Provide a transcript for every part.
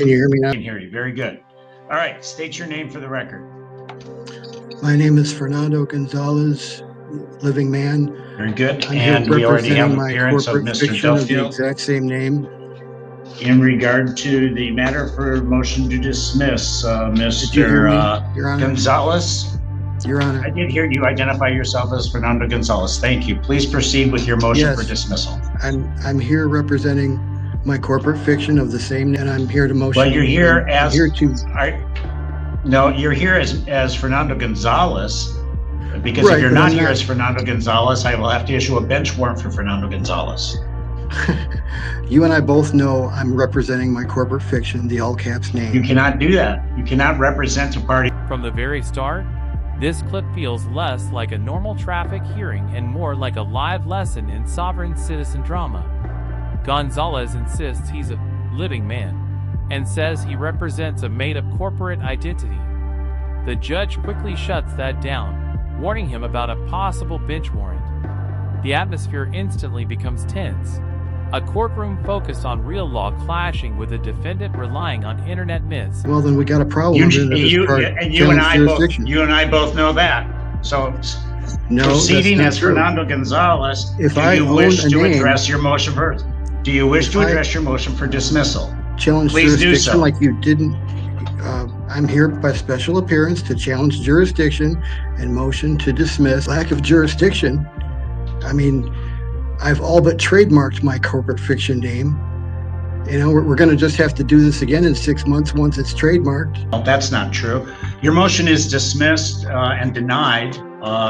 Can you hear me now? I can hear you. Very good. All right. State your name for the record. My name is Fernando Gonzalez, living man. Very good. I'm here And we already have representing an my appearance of corporate Mr. fiction of the Duffield exact same name. in regard to the matter for motion to dismiss, Did you hear me, Mr. Your Honor? Gonzalez. Your Honor. I did hear you identify yourself as Fernando Gonzalez. Thank you. Please proceed with your motion for dismissal. I'm here representing my corporate fiction of the same, and I'm here to motion. Well, you're here as you're here as Fernando Gonzalez, because Right, if you're but not I'm here not- as Fernando Gonzalez, I will have to issue a bench warrant for Fernando Gonzalez. You and I both know I'm representing my corporate fiction, the all caps name. You cannot do that. You cannot represent a party. From the very start, this clip feels less like a normal traffic hearing and more like a live lesson in sovereign citizen drama. Gonzalez insists he's a living man and says he represents a made-up corporate identity. The judge quickly shuts that down, warning him about a possible bench warrant. The atmosphere instantly becomes tense. A courtroom focused on real law clashing with a defendant relying on internet myths. Well, then we got a problem. You and I both know that. So No, proceeding that's as not true. Fernando Gonzalez, If do I you own wish a to name- address your motion for? Do you wish to address your motion for dismissal? Challenge Please do jurisdiction so. like you didn't. I'm here by special appearance to challenge jurisdiction and motion to dismiss. Lack of jurisdiction. I mean, I've all but trademarked my corporate fiction name. You know, we're going to just have to do this again in 6 months once it's trademarked. Well, that's not true. Your motion is dismissed and denied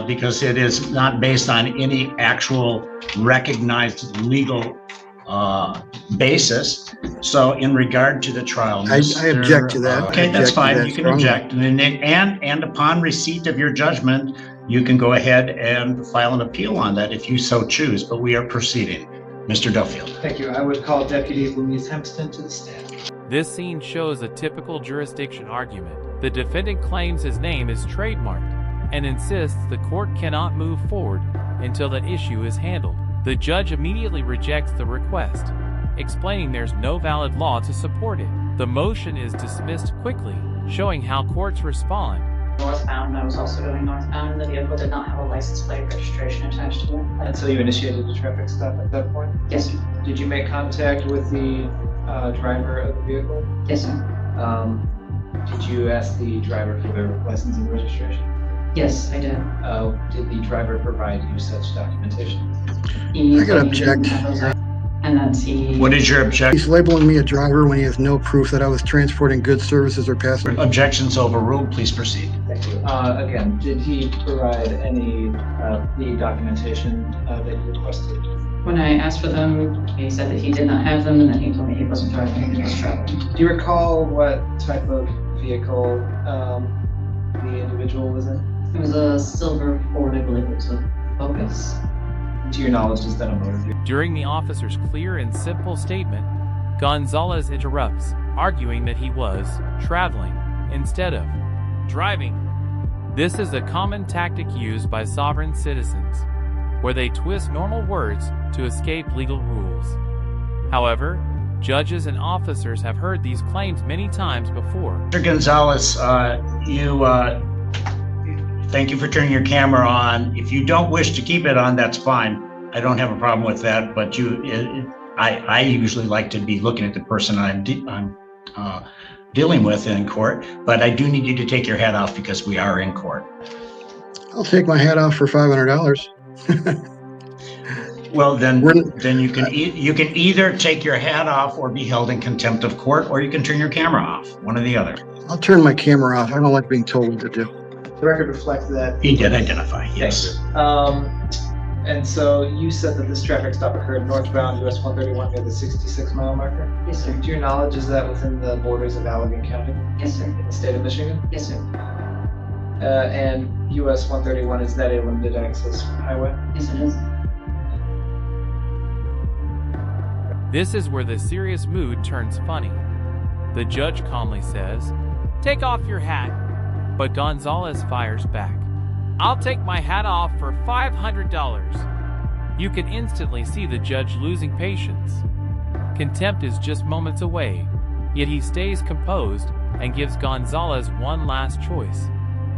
because it is not based on any actual recognized legal basis. So in regard to the trial, I object to that. Okay, I that's object to fine. that You can strongly. object. And upon receipt of your judgment, you can go ahead and file an appeal on that if you so choose, but we are proceeding. Mr. Duffield. Thank you. I would call Deputy Louise Hempston to the stand. This scene shows a typical jurisdiction argument. The defendant claims his name is trademarked and insists the court cannot move forward until that issue is handled. The judge immediately rejects the request, explaining there's no valid law to support it. The motion is dismissed quickly, showing how courts respond. Northbound, I was also going northbound. The vehicle did not have a license plate registration attached to it. Until you initiated the traffic stop at that point? Yes, sir. Did you make contact with the driver of the vehicle? Yes, sir. Did you ask the driver for their license and registration? Yes, I did. Did the driver provide you such documentation? He I gotta said he didn't object. have those, and that he. What is your objection? He's labeling me a driver when he has no proof that I was transporting goods, services, or passengers. Objections overruled. Please proceed. Thank you. Again, did he provide any the documentation that you requested? When I asked for them, he said that he did not have them, and then he told me he wasn't driving, he was traveling. Do you recall what type of vehicle the individual was in? It was a silver Ford, I believe it was a Focus. To your knowledge, is that a motor vehicle? During the officer's clear and simple statement, Gonzalez interrupts, arguing that he was traveling instead of driving. This is a common tactic used by sovereign citizens, where they twist normal words to escape legal rules. However, judges and officers have heard these claims many times before. Mr. Gonzalez, thank you for turning your camera on. If you don't wish to keep it on, that's fine. I don't have a problem with that, but I usually like to be looking at the person I'm dealing with in court, but I do need you to take your hat off because we are in court. I'll take my hat off for $500. Well, then you can either take your hat off or be held in contempt of court, or you can turn your camera off. One or the other. I'll turn my camera off. I don't like being told what to do. The record reflects that. He did identify, yes. And so you said that this traffic stop occurred northbound US 131 near the 66-mile marker? Yes, sir. To your knowledge, is that within the borders of Allegan County Yes, sir. in the state of Michigan? Yes, sir. And US 131, is that a limited access highway? Yes, it is. This is where the serious mood turns funny. The judge calmly says, "Take off your hat," but Gonzalez fires back. "I'll take my hat off for $500. You can instantly see the judge losing patience. Contempt is just moments away, Yet he stays composed and gives Gonzalez one last choice: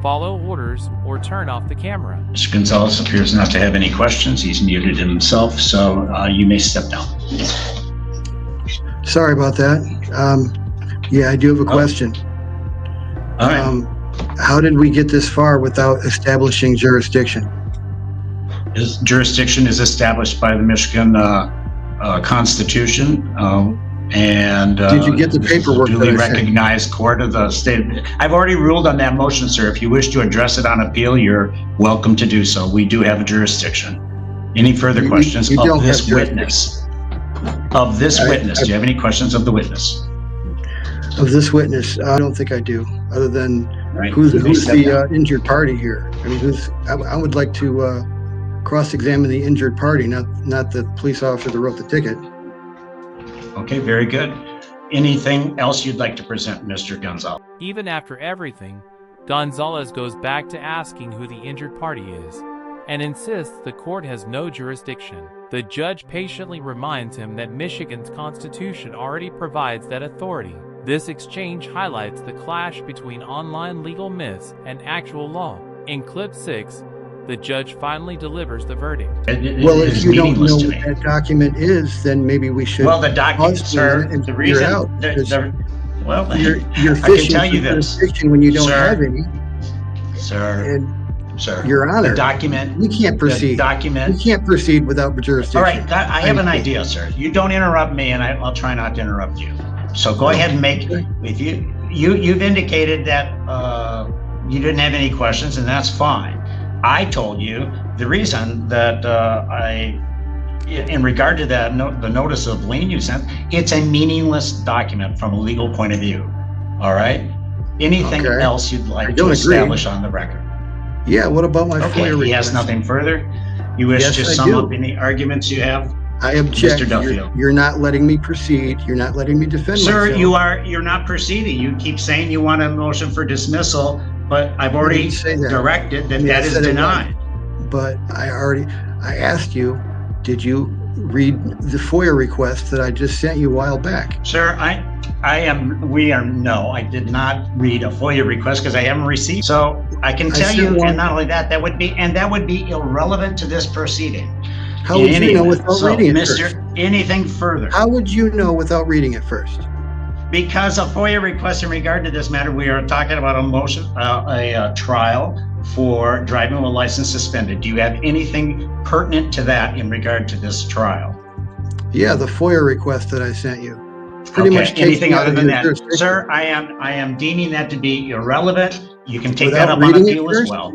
follow orders or turn off the camera. Mr. Gonzalez appears not to have any questions. He's muted himself, so you may step down. Sorry about that. Yeah, I do have a question. All right. How did we get this far without establishing jurisdiction? His jurisdiction is established by the Michigan Constitution, and Did you get the paperwork that I duly sent? recognized court of the state. I've already ruled on that motion, sir. If you wish to address it on appeal, you're welcome to do so. We do have a jurisdiction. Any further questions you of don't this have witness? Of this witness, do you have any questions of the witness? Of this witness, I don't think I do, other than Right. who's You may the step down. injured party here? I mean, I would like to cross-examine the injured party, not the police officer that wrote the ticket. Okay, very good. Anything else you'd like to present, Mr. Gonzalez? Even after everything, Gonzalez goes back to asking who the injured party is and insists the court has no jurisdiction. The judge patiently reminds him that Michigan's constitution already provides that authority. This exchange highlights the clash between online legal myths and actual law. In clip 6, the judge finally delivers the verdict. Well, It if is you don't meaningless know to what me. that document is, then maybe we should. Well, the document, pause sir, and the figure it reason, out, because well, You're I can fishing tell for you this, jurisdiction when you don't Sir. have any, sir, and Your Honor, the document, we can't the proceed. We document. can't proceed without jurisdiction. All right, I have an idea, sir. You don't interrupt me, and I'll try not to interrupt you. So go ahead and make, if you've indicated that you didn't have any questions, and that's fine. I told you the reason that in regard to that, the notice of lien you sent, it's a meaningless document from a legal point of view. All right? Anything Okay. else you'd like to don't agree. establish on the record? Yeah, what about my Okay, FOIA he has request? nothing further. You wish Yes, to I sum do. up any arguments you have? I object. Mr. Duffield. You're not letting me proceed. You're not letting me defend Sir, myself. you're not proceeding. You keep saying you want a motion for dismissal, but I've already didn't say that. directed that Yeah, I that is said it denied. But I asked you, did you read the FOIA request that I just sent you a while back? Sir, no, I did not read a FOIA request because I haven't received. So I can I tell sent you, one- and not only that, that would be irrelevant to this proceeding. How In would any you know event. without So, reading it Mr. first? Anything further? How would you know without reading it first? Because a FOIA request in regard to this matter, we are talking about a motion, a trial for driving with license suspended. Do you have anything pertinent to that in regard to this trial? Yeah, the FOIA request that I sent you. Pretty Okay, much takes anything me out other of than your that? jurisdiction. Sir, I am deeming that to be irrelevant. You can take Without that up on reading it appeal as first? well.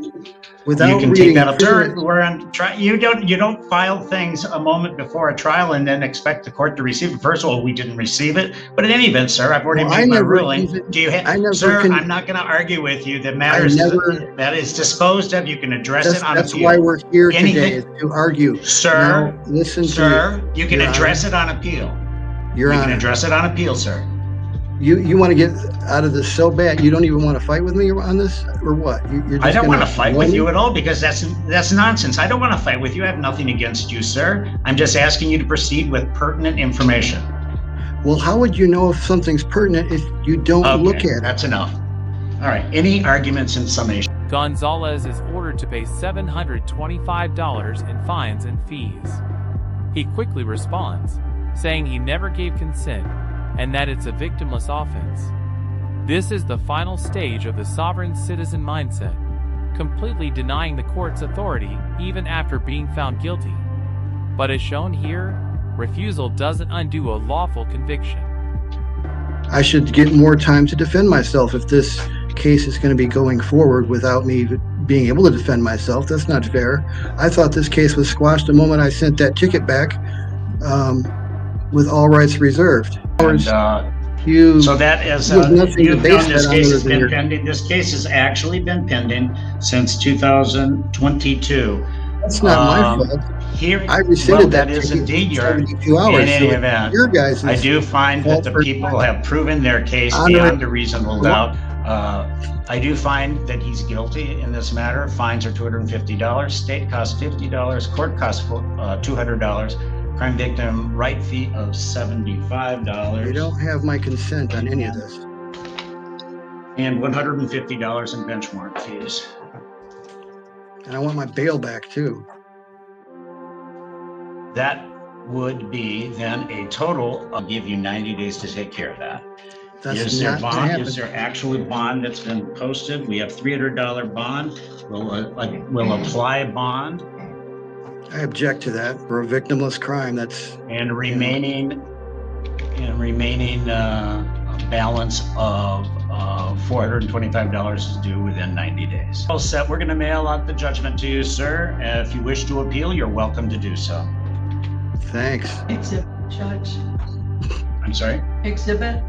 Without You can reading take that it up. Sir, first. we're on trial. You don't file things a moment before a trial and then expect the court to receive it. First of all, we didn't receive it. But in any event, sir, I've already Well, I made my never ruling. even- Do you I have, never sir? can- I'm not going to argue with you. That matters. That is disposed of. You can address it on That's appeal. why we're here Anything- today, is to argue. Sir, Now, listen to sir, you can Your address it on appeal. Your You can Honor. address it on appeal, sir. You want to get out of this so bad, you don't even want to fight with me on this, or what? You're just I don't want to gonna fight ignore with me? you at all because that's nonsense. I don't want to fight with you. I have nothing against you, sir. I'm just asking you to proceed with pertinent information. Well, how would you know if something's pertinent if you don't look Okay, at it? that's enough. All right. Any arguments in summation? Gonzalez is ordered to pay $725 in fines and fees. He quickly responds, saying he never gave consent and that it's a victimless offense. This is the final stage of the sovereign citizen mindset, completely denying the court's authority even after being found guilty. But as shown here, refusal doesn't undo a lawful conviction. I should get more time to defend myself if this case is going to be going forward without me being able to defend myself. That's not fair. I thought this case was squashed the moment I sent that ticket back, with all rights reserved. And, You, so that is, there's nothing to you've base known this that on case other has than been your- pending. This case has actually been pending since 2022. that's not my Um, fault. Here, I well, rescinded that that is ticket indeed in your, 72 hours. in any so event. your guys' I do find that the fault for- people have proven their case Honor- beyond a reasonable doubt. I do find that he's guilty in this matter. Fines are $250. State costs $50. Court costs $200. Crime victim right fee of $75. You don't have my consent on any of this. And $150 in benchmark fees. And I want my bail back too. That would be then a total. I'll give you 90 days to take care of that. That's Is there not gonna bond? happen. Is there actual bond that's been posted? We have $300 bond. We'll apply a bond I object to that. For a victimless crime, that's, and remaining balance of $425 is due within 90 days. All set. We're going to mail out the judgment to you, sir. If you wish to appeal, you're welcome to do so. thanks. Exhibit, Judge. I'm sorry. Exhibit.